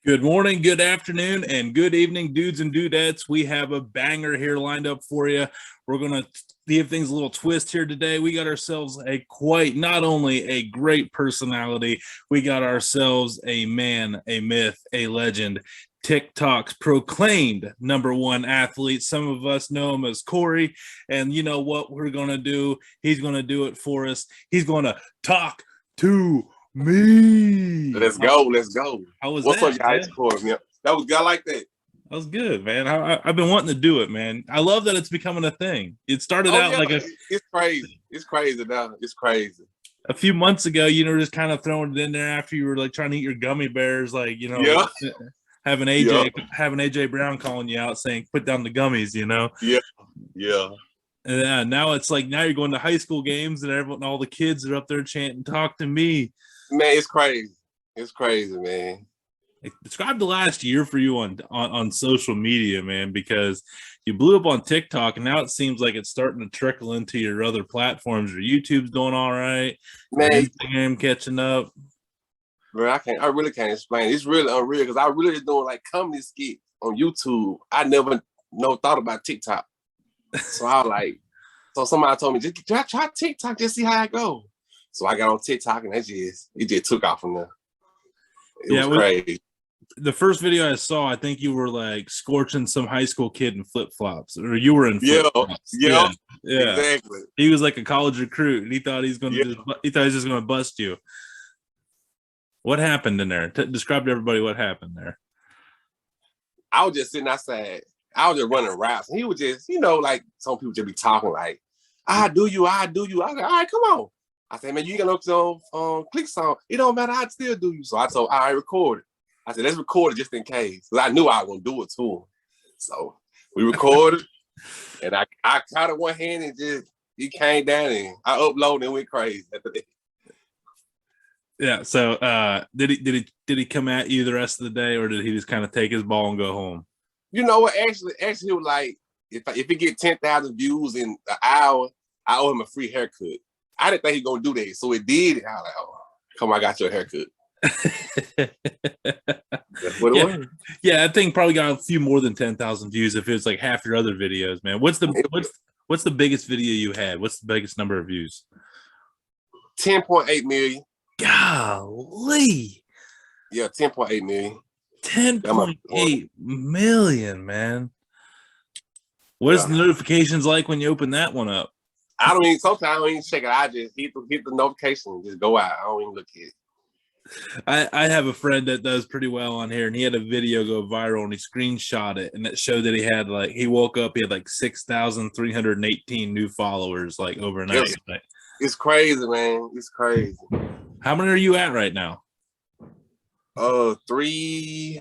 Good morning, good afternoon, and good evening, dudes and dudettes. We have a banger here lined up for you. We're going to give things a little twist here today. We got ourselves not only a great personality, we got ourselves a man, a myth, a legend, TikTok's proclaimed number one athlete. Some of us know him as Cory, and you know what we're going to do? He's going to do it for us. He's going to talk to me. Let's go. Let's go. How was What's that? up, guys? That was good. I like that. That was good, man. I've been wanting to do it, man. I love that it's becoming a thing. It started out like it's crazy. It's crazy now. It's crazy. A few months ago, just kind of throwing it in there after you were like trying to eat your gummy bears, having AJ Brown calling you out saying put down the gummies, Yeah. And now it's like now you're going to high school games and all the kids are up there chanting "Talk to me." Man, it's crazy. It's crazy, man. Describe the last year for you on social media, man, because you blew up on TikTok and now it seems like it's starting to trickle into your other platforms. Your YouTube's doing all right, man. Instagram catching up. Bro, I really can't explain. It's really unreal because I really is doing like comedy skits on YouTube. I never thought about TikTok. So I was like, somebody told me, just try TikTok, just see how it goes. So I got on TikTok and it just took off from there. It was crazy. The first video I saw, I think you were like scorching some high school kid in flip-flops, or you were in flip-flops. Yeah, exactly. He was like a college recruit, and he thought he was just going to bust you. What happened in there? Describe to everybody what happened there. I was just sitting outside. I was just running routes, and he was just, like some people just be talking like, I do you. I was like, all right, come on. I said, man, you got no clicks on. It don't matter. I'd still do you. So I told, I recorded. I said, let's record it just in case. Because I knew I was going to do it to him. So we recorded. And I caught it one hand and he came down and I uploaded and went crazy after that. Yeah. So did he come at you the rest of the day, or did he just kind of take his ball and go home? You know what? Actually, he was like, if he get 10,000 views in an hour, I owe him a free haircut. I didn't think he was going to do that. So it did. I was like, oh, come on, I got your haircut. That's what it was. Yeah, that thing probably got a few more than 10,000 views if it's like half your other videos, man. What's the biggest video you had? What's the biggest number of views? 10.8 million. Golly. Yeah, 10.8 million. 10.8 million, man. What is the notifications like when you open that one up? Sometimes I don't even check it. I just hit the notification and just go out. I don't even look at it. I have a friend that does pretty well on here, and he had a video go viral and he screenshot it, and it showed that he woke up, he had like 6,318 new followers like overnight. It's crazy, man. It's crazy. How many are you at right now? 3.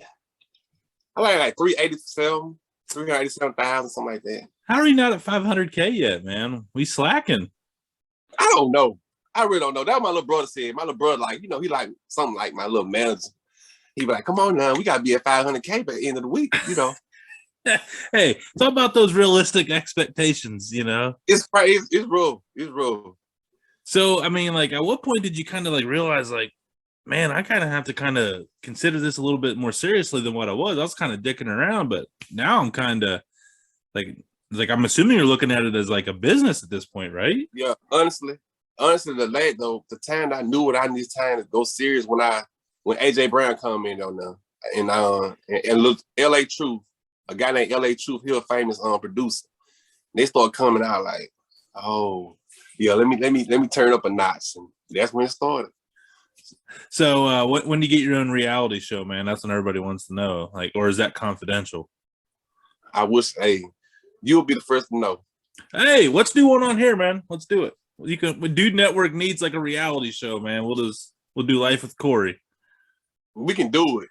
I like 387,000, something like that. How are you not at 500K yet, man? We slacking. I don't know. I really don't know. That's what my little brother said. My little brother, he like something like my little manager. He be like, come on now, we got to be at 500K by the end of the week, Hey, it's all about those realistic expectations, It's crazy. It's real. It's real. So, I mean, like, at what point did you kind of, like, realize, like, man, I kind of have to kind of consider this a little bit more seriously than what I was. I was kind of dicking around, but now I'm kind of, like, I'm assuming you're looking at it as, like, a business at this point, right? Yeah, honestly, the time I knew what I needed time to go serious when AJ Brown come in on now and look LA Truth, a guy named LA Truth, he a famous producer. They start coming out like, oh yeah, let me turn up a notch, and that's when it started. So when do you get your own reality show, man? That's what everybody wants to know. Like, or is that confidential? I wish, you'll be the first to know. Hey, let's do one on here, man. Let's do it. Dude Network needs like a reality show, man. We'll do Life with Cory. We can do it.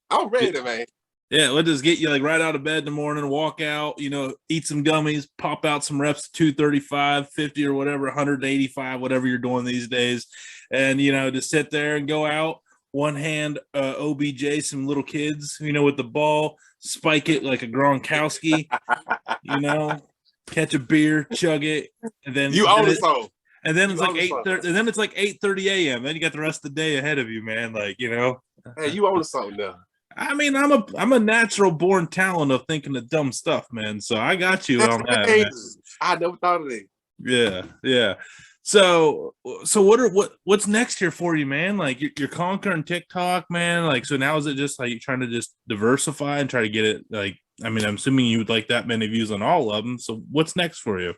I'm ready, man. Yeah, we'll just get you like right out of bed in the morning, walk out, eat some gummies, pop out some reps, 235, 50 or whatever, 185, whatever you're doing these days. And, just sit there and go out, one hand OBJ, some little kids, with the ball, spike it like a Gronkowski, catch a beer, chug it, and then you own it so. And then it's like 8:30. And then it's like 8:30 a.m. Then you got the rest of the day ahead of you, man. Like, Hey, you own the song now. I mean, I'm a natural born talent of thinking of dumb stuff, man. So I got you That's on that, man. crazy. I never thought of it. Yeah, yeah. So what's next here for you, man? Like you're conquering TikTok, man. Like so now is it just like you're trying to just diversify and try to get it like I mean, I'm assuming you would like that many views on all of them. So what's next for you?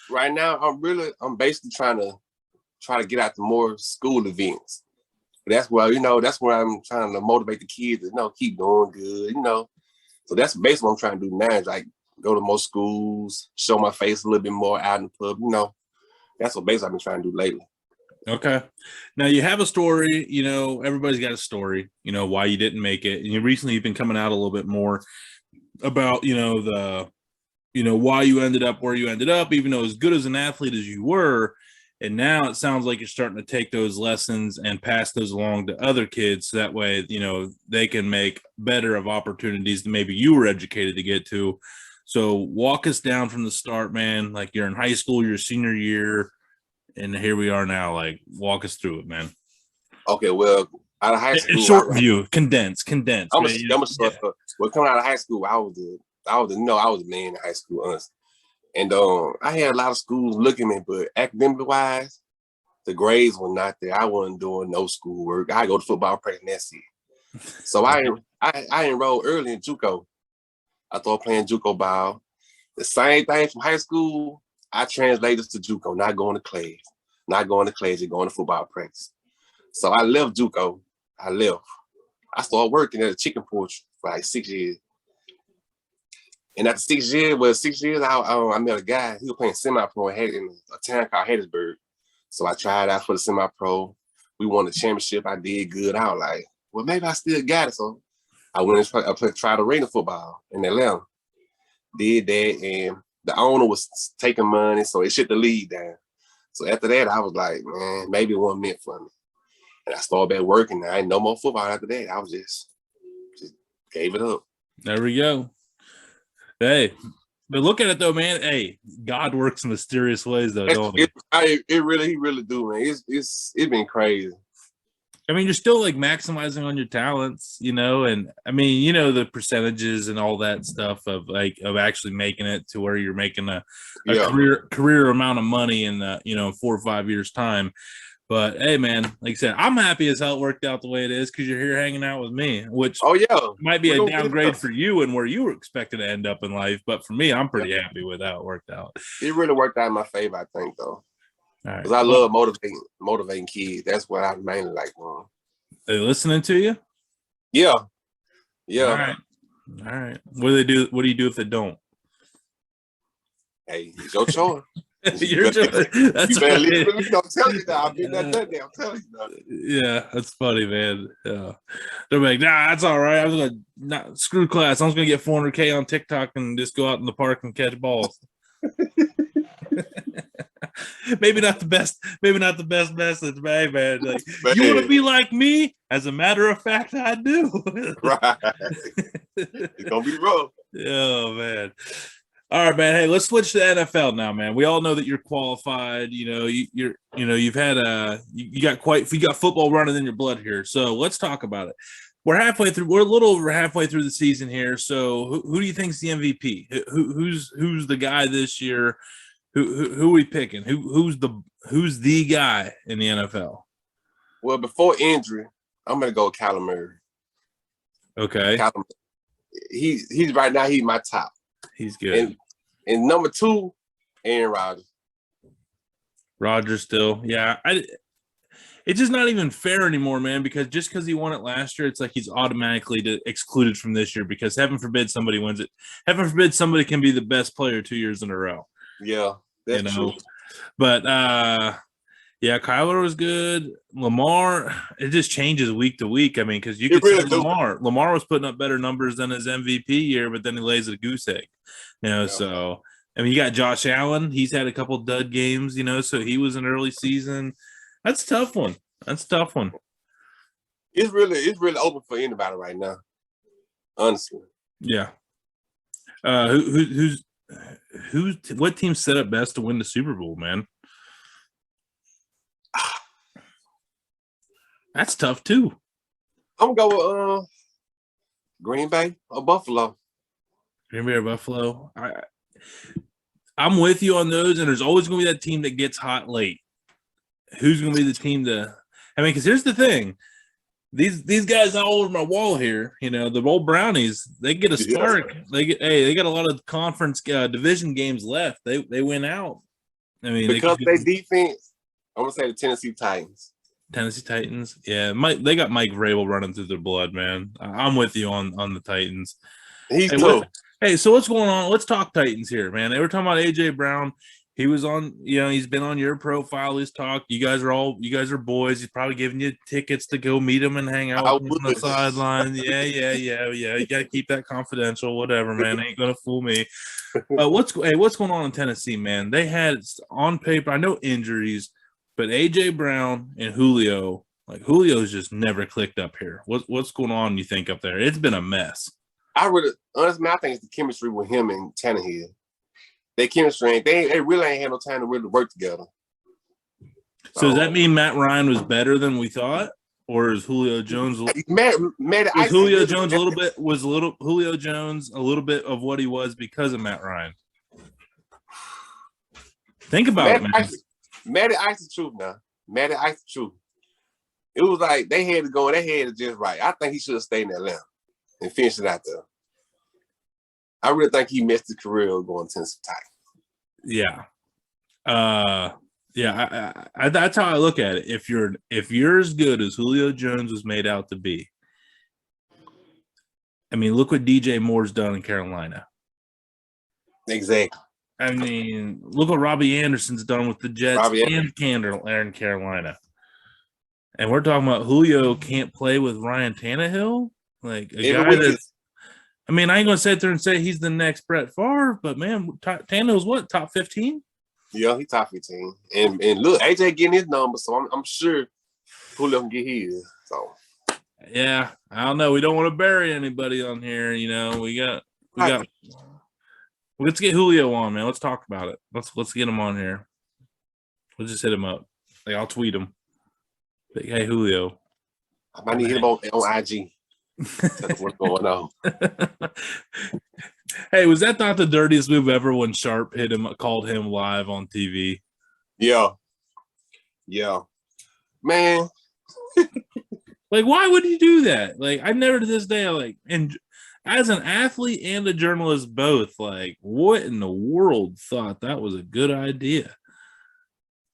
Right now, I'm basically trying to get out to more school events. That's where that's where I'm trying to motivate the kids to keep doing good. So that's basically what I'm trying to do now is like go to more schools, show my face a little bit more out in the pub. That's what basically I've been trying to do lately. Okay. Now you have a story, everybody's got a story, why you didn't make it. And you've been coming out a little bit more about, why you ended up where you ended up, even though as good as an athlete as you were. And now it sounds like you're starting to take those lessons and pass those along to other kids. So that way, they can make better of opportunities than maybe you were educated to get to. So walk us down from the start, man. Like you're in high school, your senior year, and here we are now. Like walk us through it, man. Okay, well, out of high school, short view, condense. I'm a short. Well, coming out of high school, I was a man in high school, honestly. And I had a lot of schools looking at me, but academically wise, the grades were not there. I wasn't doing no schoolwork. I go to football practice and that's it. So I enrolled early in JUCO. I started playing JUCO ball. The same thing from high school, I translated to JUCO, not going to class. Not going to class, just going to football practice. So I left JUCO. I started working at a chicken porch for like 6 years. And after 6 years, I met a guy. He was playing semi-pro in a town called Hattiesburg. So I tried out for the semi-pro. We won the championship. I did good. I was like, well, maybe I still got it. So I went and tried arena football in Atlanta. Did that, and the owner was taking money, so it shut the league down. So after that, I was like, man, maybe it wasn't meant for me. And I started back working. I ain't no more football after that. I was just gave it up. There we go. Hey, but look at it though, man. Hey, God works in mysterious ways, though, don't he? He really do, man. It's been crazy. I mean, you're still like maximizing on your talents, and I mean, the percentages and all that stuff of actually making it to where you're making a career amount of money in 4 or 5 years time. But hey, man, like I said, I'm happy as hell it worked out the way it is because you're here hanging out with me, which might be a downgrade for you and where you were expected to end up in life. But for me, I'm pretty happy with how it worked out. It really worked out in my favor, I think, though. Because I love motivating kids. That's what I mainly like doing. They listening to you? Yeah. All right. What do they do? What do you do if they don't? Hey, it's your choice. You're that's you leave me. Don't tell you that. I'm getting that done there. I'm telling you that. Yeah, that's funny, man. Yeah. They're like, nah, that's all right. I was gonna not screw class. I was gonna get 400K on TikTok and just go out in the park and catch balls. Maybe not the best message, but hey, man. Like, you want to be like me? As a matter of fact, I do. Right. It's gonna be rough. Oh man. All right, man. Hey, let's switch to NFL now, man. We all know that you're qualified. You've had you got football running in your blood here. So let's talk about it. We're a little over halfway through the season here. So who do you think's the MVP? Who's the guy this year? Who are we picking? Who's the guy in the NFL? Well, before injury, I'm gonna go with Kyler Murray. Okay. Kyler, he's right now. He's my top. He's good. And number 2, Aaron Rodgers. Rodgers still, yeah. It's just not even fair anymore, man. Because he won it last year, it's like he's automatically excluded from this year. Because heaven forbid somebody wins it. Heaven forbid somebody can be the best player 2 years in a row. Yeah, that's true. But yeah, Kyler was good. Lamar, it just changes week to week. I mean, because you could say Lamar was putting up better numbers than his MVP year, but then he lays a goose egg. So I mean, you got Josh Allen. He's had a couple dud games. So he was an early season. That's a tough one. It's really open for anybody right now. Honestly. Yeah. What team set up best to win the Super Bowl, man? That's tough too. I'm gonna go with Green Bay or Buffalo? Green Bay or Buffalo? I'm with you on those, and there's always going to be that team that gets hot late. Who's going to be the team to? I mean, because here's the thing: these guys all over my wall here, the old Brownies, they get a spark. They got a lot of conference division games left. They win out. I mean, because they defense. I'm gonna say the Tennessee Titans. Tennessee Titans, yeah. They got Mike Vrabel running through their blood, man. I'm with you on the Titans. He's tough. Hey, so what's going on? Let's talk Titans here, man. They were talking about AJ Brown. He was on, he's been on your profile. He's talked. You guys are boys. He's probably giving you tickets to go meet him and hang out with him on the sideline. Yeah. You got to keep that confidential. Whatever, man. Ain't gonna fool me. What's going on in Tennessee, man? They had on paper. I know injuries, but AJ Brown and Julio, Julio's just never clicked up here. What's going on? You think up there? It's been a mess. Honestly, I think it's the chemistry with him and Tannehill. Their chemistry they really ain't had no time to really work together. So does that mean Matt Ryan was better than we thought, or is Julio Jones? Julio Jones a little bit of what he was because of Matt Ryan? Think about it, man. Matty Ice the truth now. Matty Ice the truth. It was like they had to go and they had it just right. I think he should have stayed in Atlanta and finished it out there. I really think he missed his career going to Tennessee Titans. Yeah. That's how I look at it. If you're as good as Julio Jones was made out to be, I mean, look what DJ Moore's done in Carolina. Exactly. I mean, look what Robbie Anderson's done with the Jets and Carolina. And we're talking about Julio can't play with Ryan Tannehill? Like a guy that's I mean, I ain't gonna sit there and say he's the next Brett Favre, but man, Tannehill's what, top 15? Yeah, he's top 15. And look, AJ getting his number, so I'm sure Julio can get his. So yeah, I don't know. We don't want to bury anybody on here, Let's get Julio on, man. Let's talk about it. Let's get him on here. We'll just hit him up. I'll tweet him. Hey, Julio. I might need him on IG. What's going on? Hey, was that not the dirtiest move ever when Sharp called him live on TV? Yeah, man. Why would you do that? I never to this day, and as an athlete and a journalist both, what in the world thought that was a good idea?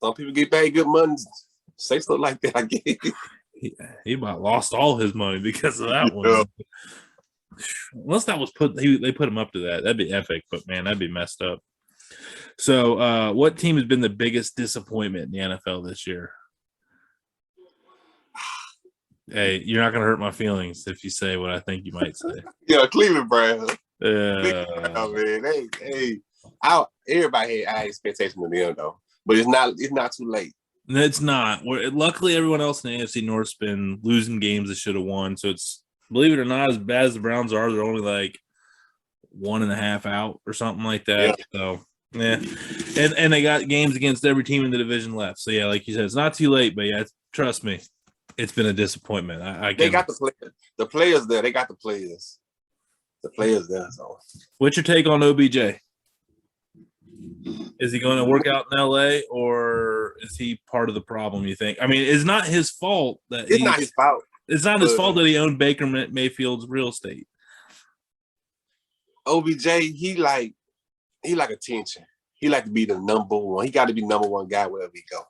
Some people get paid good money. Say stuff like that, I guess. He about lost all his money because of that one. Unless that was they put him up to that. That'd be epic, but man, that'd be messed up. So what team has been the biggest disappointment in the NFL this year? Hey, you're not gonna hurt my feelings if you say what I think you might say. Yeah, Cleveland Browns. Man. Everybody had high expectations with them though. But it's not too late. It's not. Luckily, everyone else in the AFC North's been losing games they should have won. So it's, believe it or not, as bad as the Browns are, they're only 1.5 out or something like that. Yeah. So, yeah. And they got games against every team in the division left. So, yeah, like you said, it's not too late. But, yeah, trust me, it's been a disappointment. They got the players there. They got the players. The players there. So, what's your take on OBJ? Is he going to work out in LA, or is he part of the problem, you think? I mean, it's not his fault that it's not his fault. It's not his fault that he owned Baker Mayfield's real estate. OBJ, he like attention. He like to be the number one. He got to be number one guy wherever he go.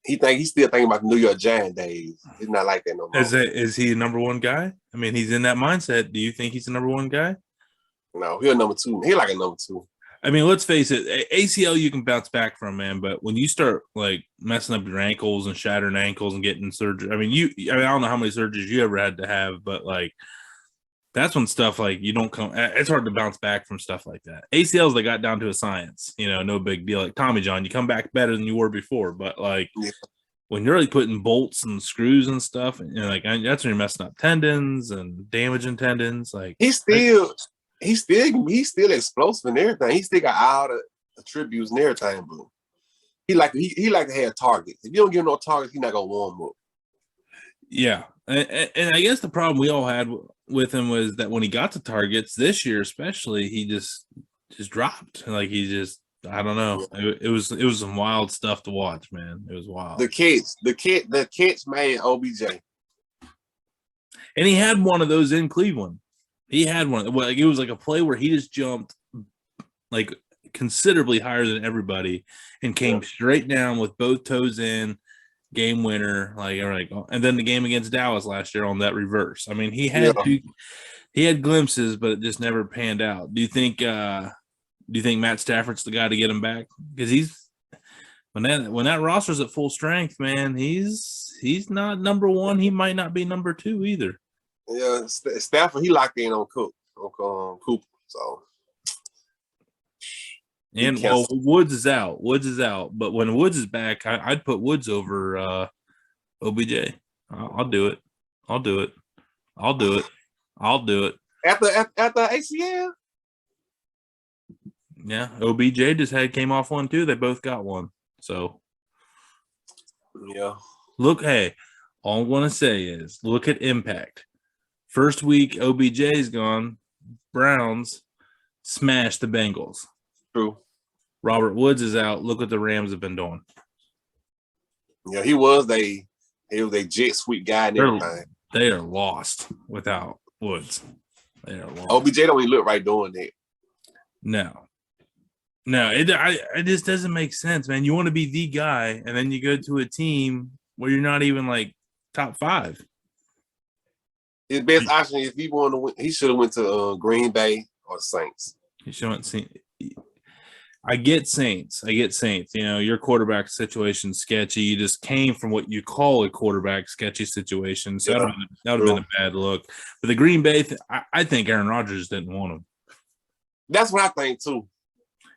He's still thinking about the New York Giant days. He's not like that no more. Is he a number one guy? I mean, he's in that mindset. Do you think he's the number one guy? No, he's a number two. He's like a number two. I mean, let's face it, ACL you can bounce back from, man. But when you start messing up your ankles and shattering ankles and getting surgery, I mean, I don't know how many surgeries you ever had to have, but that's when stuff you don't come. It's hard to bounce back from stuff like that. ACLs they got down to a science, no big deal. Like Tommy John, you come back better than you were before. But when you're putting bolts and screws and stuff, and that's when you're messing up tendons and damaging tendons. He's still explosive and everything. He still got all the attributes and everything, but he like to have targets. If you don't give him no targets, he's not gonna warm up. Yeah, and I guess the problem we all had with him was that when he got the targets this year, especially, he just dropped. Like he just, I don't know. It was some wild stuff to watch, man. It was wild. The catch made OBJ. And he had one of those in Cleveland. He had one. Like it was like a play where he just jumped like considerably higher than everybody and came straight down with both toes in, game winner. And then the game against Dallas last year on that reverse. I mean, he had glimpses, but it just never panned out. Do you think Matt Stafford's the guy to get him back? Because he's when that roster's at full strength, man, he's not number one. He might not be number two either. Yeah, Stafford, he locked in on Cooper. So. And Woods is out. But when Woods is back, I'd put Woods over OBJ. I'll do it. After ACL? Yeah, OBJ came off one too. They both got one. So yeah. Look, hey, all I want to say is look at impact. First week, OBJ's gone. Browns smashed the Bengals. True. Robert Woods is out. Look what the Rams have been doing. Yeah, he was a jet sweep guy and everything. They are lost without Woods. They are lost. OBJ don't even look right doing that. No, it just doesn't make sense, man. You want to be the guy, and then you go to a team where you're not even like top 5. His best option, if he wanted to win, he should have went to Green Bay or Saints. He shouldn't see. I get Saints. You know, your quarterback situation's sketchy. You just came from what you call a quarterback sketchy situation. So that would have been a bad look. But the Green Bay, I think Aaron Rodgers didn't want him. That's what I think too.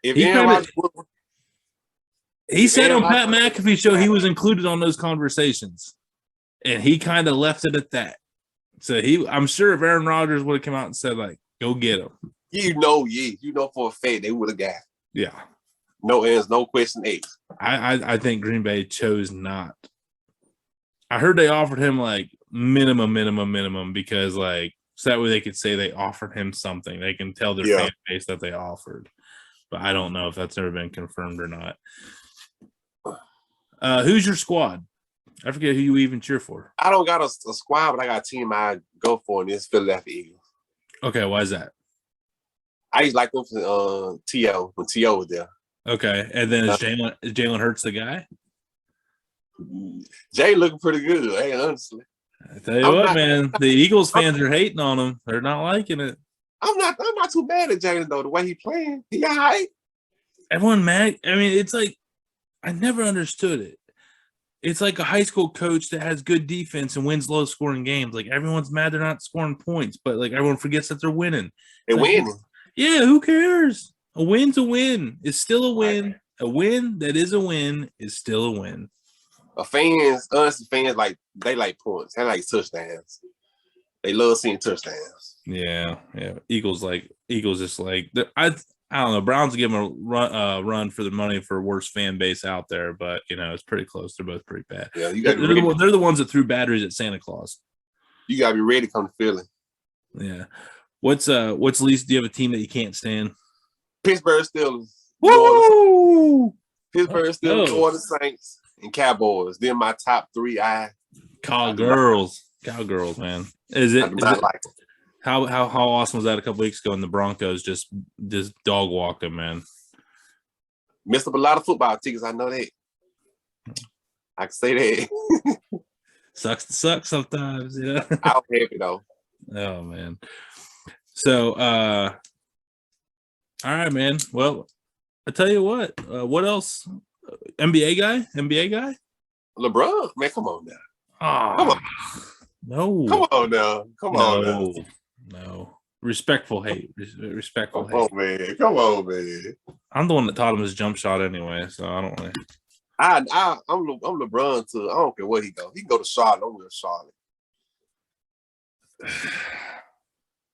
If he said on Pat McAfee show he was included on those conversations, and he kind of left it at that. So I'm sure if Aaron Rodgers would have come out and said like, "Go get him," you know for a fact they would have got. Yeah. No ends, no question asked. I think Green Bay chose not. I heard they offered him like minimum because like so that way they could say they offered him something. They can tell their fan base that they offered. But I don't know if that's ever been confirmed or not. Who's your squad? I forget who you even cheer for. I don't got a squad, but I got a team I go for, and it's Philadelphia Eagles. Okay, why is that? I used to like them for T.O. when T.O. was there. Okay, and then is Jalen Hurts the guy? Jay looking pretty good, hey, honestly. I tell you man, the Eagles fans are hating on him. They're not liking it. I'm not too mad at Jalen though. The way he playing, he all right. Everyone mad. I mean, it's like I never understood it. It's like a high school coach that has good defense and wins low scoring games. Like everyone's mad they're not scoring points, but like everyone forgets that they're winning. They're winning. Yeah, who cares? A win's a win. It's still a win. A win that is a win is still a win. Fans like they like points. They like touchdowns. They love seeing touchdowns. Yeah. Eagles just like I don't know. Browns give them a run for the money for worst fan base out there, but you know it's pretty close. They're both pretty bad. Yeah, they're the ones that threw batteries at Santa Claus. You gotta be ready to come to Philly. Yeah. What's least? Do you have a team that you can't stand? Pittsburgh Steelers. Woo! Pittsburgh Steelers, New Orleans Saints, and Cowboys. They're my top 3. Cowgirls, man. How awesome was that a couple weeks ago? And the Broncos just dog walked them, man. Missed up a lot of football tickets. I know that. I can say that. Sucks to suck sometimes, yeah. I was happy though. Oh man. So, all right, man. Well, I tell you what. What else? NBA guy? LeBron, man, come on now. Come on. No. Come on now. Come on now. No. Respectful hate. Respectful hate. Come on, man. I'm the one that taught him his jump shot anyway, so I don't really. I'm LeBron too. I don't care where he go. He can go to Charlotte. I'm with Charlotte.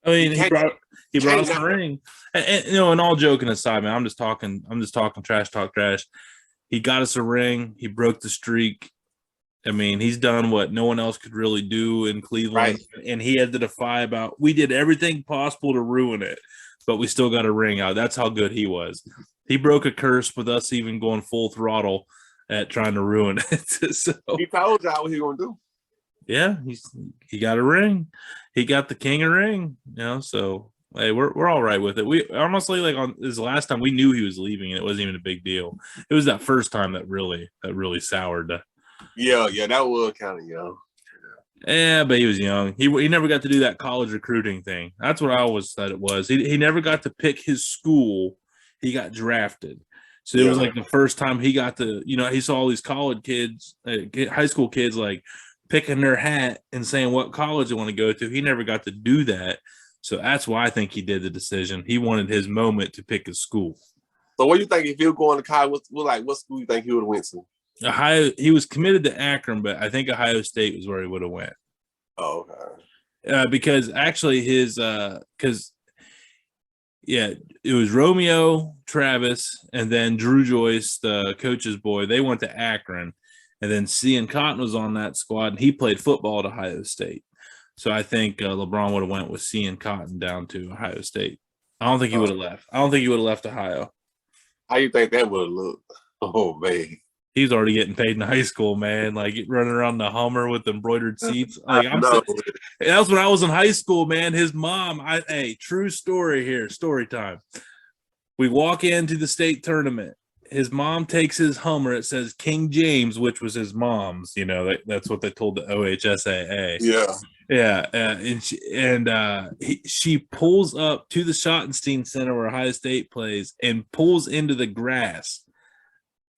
I mean, he brought us the ring. And you know, and all joking aside, man, I'm just talking trash. He got us a ring. He broke the streak. I mean, he's done what no one else could really do in Cleveland, Right. and he had to defy about. We did everything possible to ruin it, but we still got a ring out. That's how good he was. He broke a curse with us even going full throttle at trying to ruin it. So He told y'all what he gonna do. yeah, he got a ring. He got the king a ring. So hey, we're all right with it. We honestly like on this last time we knew he was leaving, and it wasn't even a big deal. It was that first time that really soured. Yeah, that was kind of young. Yeah, but he was young. He never got to do that college recruiting thing. That's what I always thought it was. He never got to pick his school. He got drafted. So it was like the first time he got to, he saw all these college kids, high school kids, like picking their hat and saying what college they want to go to. He never got to do that. So that's why I think he did the decision. He wanted his moment to pick his school. So what do you think if he was going to college? What school you think he would have went to? Ohio. He was committed to Akron, but I think Ohio State was where he would have went. Oh, okay. Because actually it was Romeo, Travis, and then Drew Joyce, the coach's boy. They went to Akron, and then Cian Cotton was on that squad, and he played football at Ohio State. So I think LeBron would have went with Cian Cotton down to Ohio State. I don't think he would have left. I don't think he would have left Ohio. How you think that would have looked? Oh, man. He's already getting paid in high school, man. Like running around the Hummer with embroidered seats. Like that's when I was in high school, man. His mom, true story here, story time. We walk into the state tournament. His mom takes his Hummer. It says King James, which was his mom's. That's what they told the OHSAA. Yeah. Yeah, she pulls up to the Schottenstein Center where Ohio State plays and pulls into the grass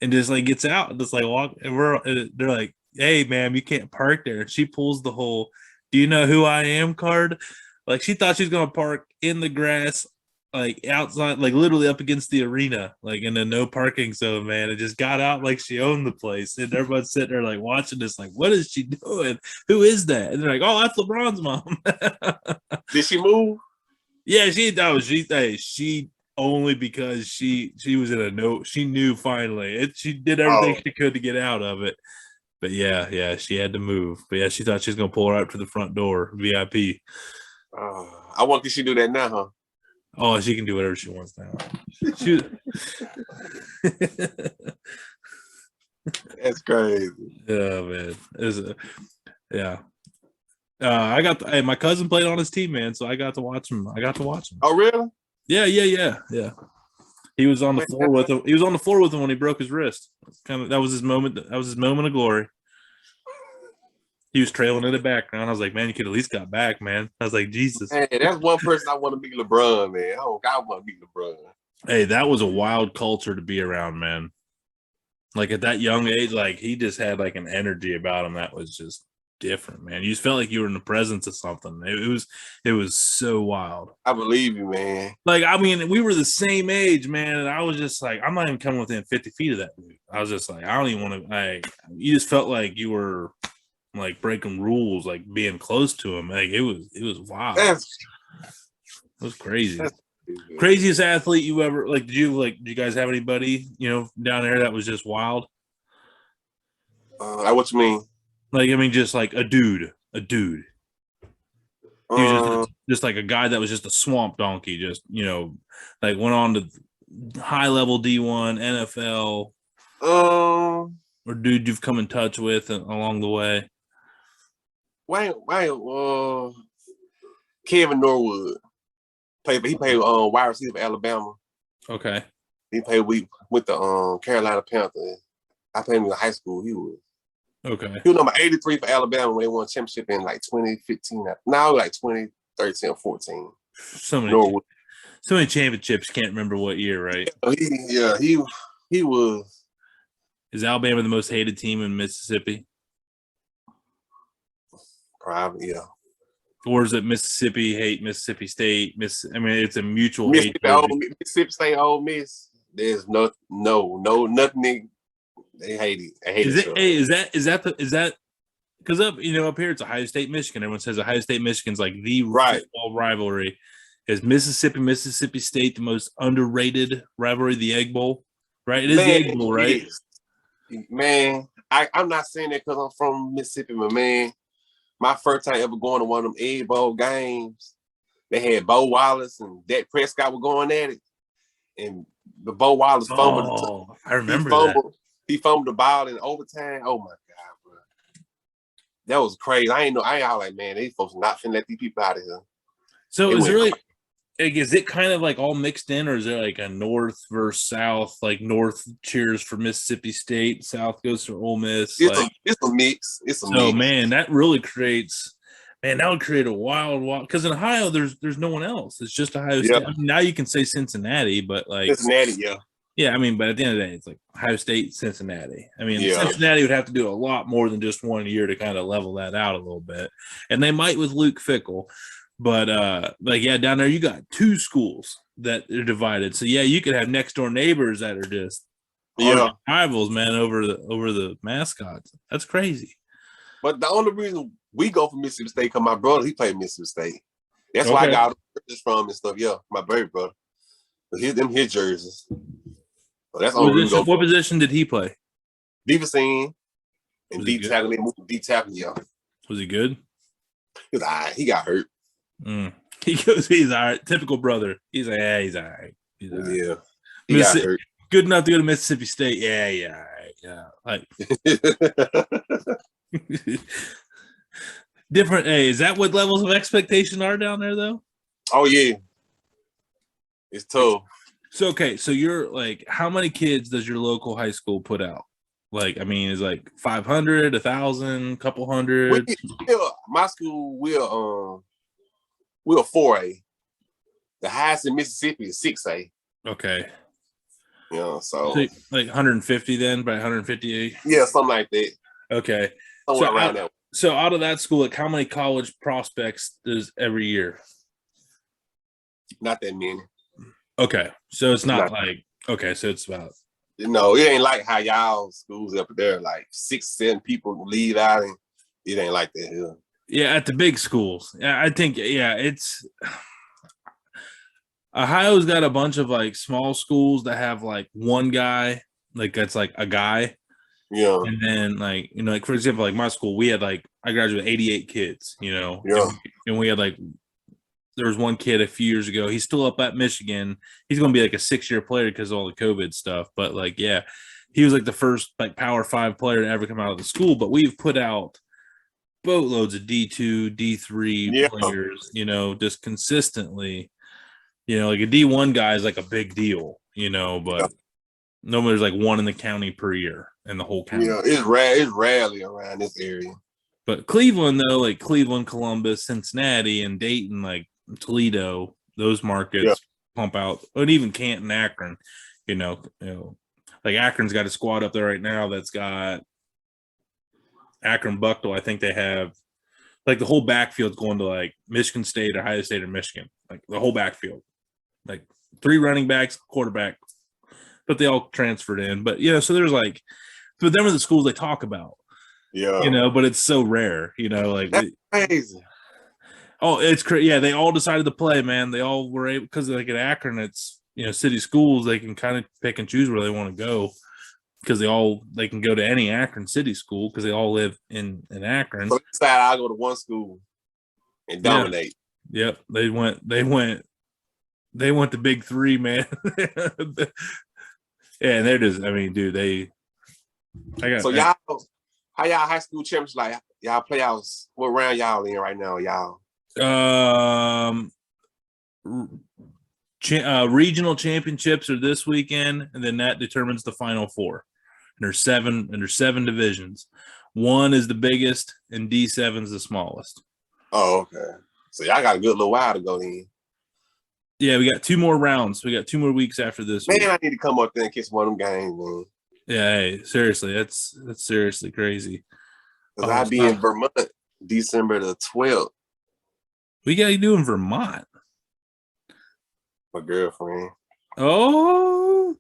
and just like gets out and just like walk. And they're like, "Hey, ma'am, you can't park there." And she pulls the whole "Do you know who I am?" card. Like she thought she was gonna park in the grass, like outside, like literally up against the arena, like in a no parking zone, man. It just got out like she owned the place. And everyone's sitting there like watching this, like, what is she doing? Who is that? And they're like, oh, that's LeBron's mom. Did she move? Yeah, she only because she was in a no, she knew finally. She did everything she could to get out of it. But yeah, she had to move. But yeah, she thought she was gonna pull her up to the front door, VIP. I wonder if she do that now, huh? Oh, she can do whatever she wants now. That's crazy. Yeah, man. I got my cousin played on his team, man, so I got to watch him. Oh, really? Yeah. He was on the floor with him. He was on the floor with him when he broke his wrist. That was his moment. That was his moment of glory. He was trailing in the background. I was like, man, you could at least got back, man. I was like, Jesus. Hey, that's one person I want to be LeBron, man. I want to be LeBron. Hey, that was a wild culture to be around, man. Like at that young age, like he just had like an energy about him that was just different, man. You just felt like you were in the presence of something. It was so wild. I believe you, man. Like, I mean, we were the same age, man. And I was just like, I'm not even coming within 50 feet of that dude. I was just like, I don't even want to, like, you just felt like you were like breaking rules, like being close to him. Like it was wild. It was crazy. Craziest athlete you ever like? Did you guys have anybody down there that was just wild? What you mean? Like, I mean, just like a dude. He was just like a guy that was just a swamp donkey. Just like went on to high level D1, NFL. Or dude you've come in touch with along the way. Kevin Norwood he played wide receiver for Alabama. Okay. He played with the Carolina Panthers. I played him in high school. He was okay. He was number 83 for Alabama when they won a championship in like 2015. Now like 2013 or 14. So many championships. Can't remember what year, right? He was. Is Alabama the most hated team in Mississippi? Probably, yeah. Or is it Mississippi hate Mississippi State? I mean, it's a mutual hate. Mississippi State, Ole Miss. There's nothing. They hate it. They hate it. Is that because up here it's Ohio State, Michigan. Everyone says Ohio State, Michigan's like the football rivalry. Is Mississippi State the most underrated rivalry? The Egg Bowl, right? It is the Egg Bowl, right? Man, I'm not saying that because I'm from Mississippi, but man, my first time ever going to one of them Egg Bowl games, they had Bo Wallace and Dak Prescott were going at it, and the Bo Wallace fumbled. Oh, I remember that. He fumbled the ball in overtime. Oh my God, bro, that was crazy. I ain't all like, man, these folks not finna let these people out of here. So is it really? Like, is it kind of like all mixed in, or is there like a North versus South? Like North cheers for Mississippi State, South goes for Ole Miss. It's a mix. It's a mix. Man, that really creates. Man, that would create a wild. Because in Ohio, there's no one else. It's just Ohio State. I mean, now you can say Cincinnati, but like Cincinnati, yeah. Yeah, I mean, but at the end of the day, it's like Ohio State, Cincinnati. I mean, Cincinnati would have to do a lot more than just 1 year to kind of level that out a little bit. And they might with Luke Fickell. But down there you got two schools that are divided. So yeah, you could have next door neighbors that are just rivals, man, over the mascots. That's crazy. But the only reason we go for Mississippi State because my brother, he played Mississippi State. That's why I got all the jerseys from and stuff. Yeah, my baby brother. His jerseys. So that's all. What position did he play? Defensive end and deep tackle. They moved to deep tackle. Yeah. Was he good? He was all right. He got hurt. He's all right. Typical brother. He's like, yeah, he's all right. He's all right. Yeah. He got hurt. Good enough to go to Mississippi State. Yeah, all right. Yeah. Like different. Hey, is that what levels of expectation are down there though? Oh yeah. It's tough. So so you're like, how many kids does your local high school put out? Like, I mean, is like 500, 1,000, couple hundred? My school we're 4A. The highest in Mississippi is 6A. Okay. Yeah, so like 150 then, by 158. Yeah, something like that. Okay. Somewhere around that. So out of that school, like how many college prospects does every year? Not that many. Okay. So it's not like, okay, so it's about. No, it ain't like how y'all schools up there, like 6, 7 people leave out, and it ain't like that here. Yeah, at the big schools. Yeah, I think, it's Ohio's got a bunch of like small schools that have like one guy, like that's like a guy. Yeah. And then like, like for example, like my school, we had like, I graduated with 88 kids, Yeah. And we had like, there was one kid a few years ago. He's still up at Michigan. He's going to be like a 6-year player because of all the COVID stuff. But like, yeah, he was like the first like Power 5 player to ever come out of the school. But we've put out boatloads of D2, D3 players, just consistently. Like a D1 guy is like a big deal, but nobody's like one in the county per year in the whole county. Yeah, it's rarely around this area. But Cleveland, though, like Cleveland, Columbus, Cincinnati, and Dayton, like Toledo, those markets pump out, and even Canton, Akron, like Akron's got a squad up there right now that's got Akron, Buckle. I think they have like the whole backfield's going to like Michigan State, Ohio State, or Michigan, like the whole backfield, like 3 running backs, quarterback, but they all transferred in. But so there's like, but them are the schools they talk about. Yeah, but it's so rare, like that's crazy. Oh, it's crazy. Yeah, they all decided to play, man. They all were able because like at Akron, it's city schools. They can kind of pick and choose where they want to go because they can go to any Akron city school because they all live in Akron. So I'll go to one school and dominate. Yep, they went the big 3, man. And they're just, I mean, dude, how y'all high school champions like? Y'all playoffs? What round y'all in right now, y'all? Regional championships are this weekend, and then that determines the Final 4. And there's 7 divisions. 1 is the biggest, and D7 is the smallest. Oh, okay. So y'all got a good little while to go then. Yeah, we got 2 more rounds. We got 2 more weeks after this. Man, I need to come up there and catch one of them games, man. Yeah, hey, seriously, that's seriously crazy. Because I'll be in Vermont December the 12th. We got you in Vermont. My girlfriend. Oh,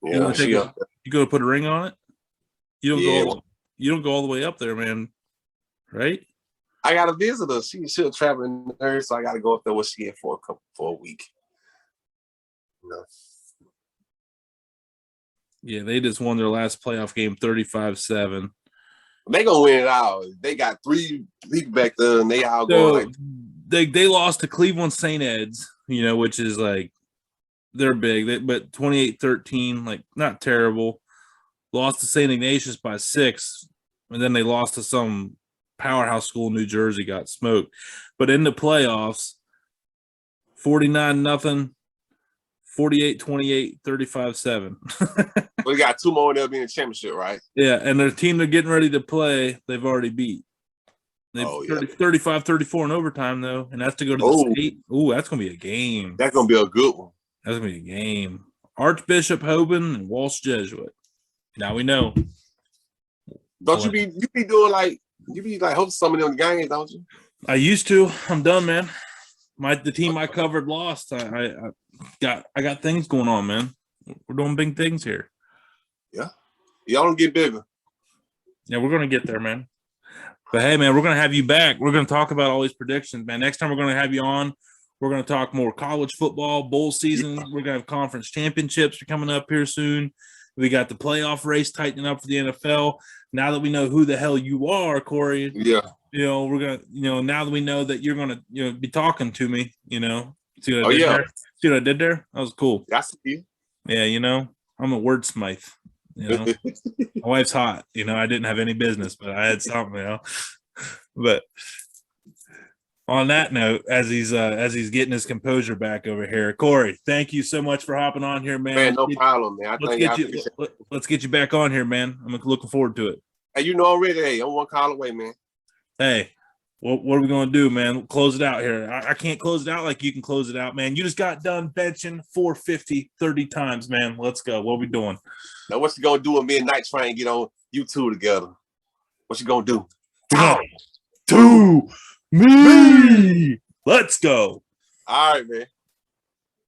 yeah. You go to put a ring on it. You don't go all the way up there, man. Right? I got a visitor. She's a traveling nurse, so I got to go up there with she for a week. Yeah, they just won their last playoff game 35-7. They gonna win it all. They got 3 people back there, and they all going like they lost to Cleveland St. Ed's, which is like they're big, but 28-13, like not terrible. Lost to St. Ignatius by 6, and then they lost to some powerhouse school in New Jersey, got smoked. But in the playoffs, 49-0, 48-28, 35-7. We got 2 more, and they'll be in the championship, right? Yeah, and their team they're getting ready to play, they've already beat. They've 35-34 in overtime, though, and that's to go to the state. Ooh, that's going to be a game. That's going to be a good one. That's going to be a game. Archbishop Hoban and Walsh Jesuit. Now we know. Don't you be doing like hosting some of them games, don't you? I used to. I'm done, man. The team I covered lost. I got things going on, man. We're doing big things here. Yeah. Y'all don't get bigger. Yeah, we're gonna get there, man. But hey, man, we're gonna have you back. We're gonna talk about all these predictions, man. Next time we're gonna have you on. We're gonna talk more college football, bowl season. We're gonna have conference championships coming up here soon. We got the playoff race tightening up for the NFL. Now that we know who the hell you are, Cory, yeah, we're gonna, now that we know that you're gonna, be talking to me, see what I did there? See what I did there? That was cool. That's you. Yeah, I'm a wordsmith. My wife's hot. I didn't have any business, but I had something. But on that note, as he's getting his composure back over here, Cory, thank you so much for hopping on here, man. Man, no problem, man. Let's get you back on here, man. I'm looking forward to it. Hey, already. Hey, I'm 1 call away, man. Hey, what are we gonna do, man? Close it out here. I can't close it out like you can close it out, man. You just got done benching 450 30 times, man. Let's go. What are we doing? Now, what you gonna do at midnight trying to get on YouTube together? What you gonna do? Talk to me. Let's go. All right, man.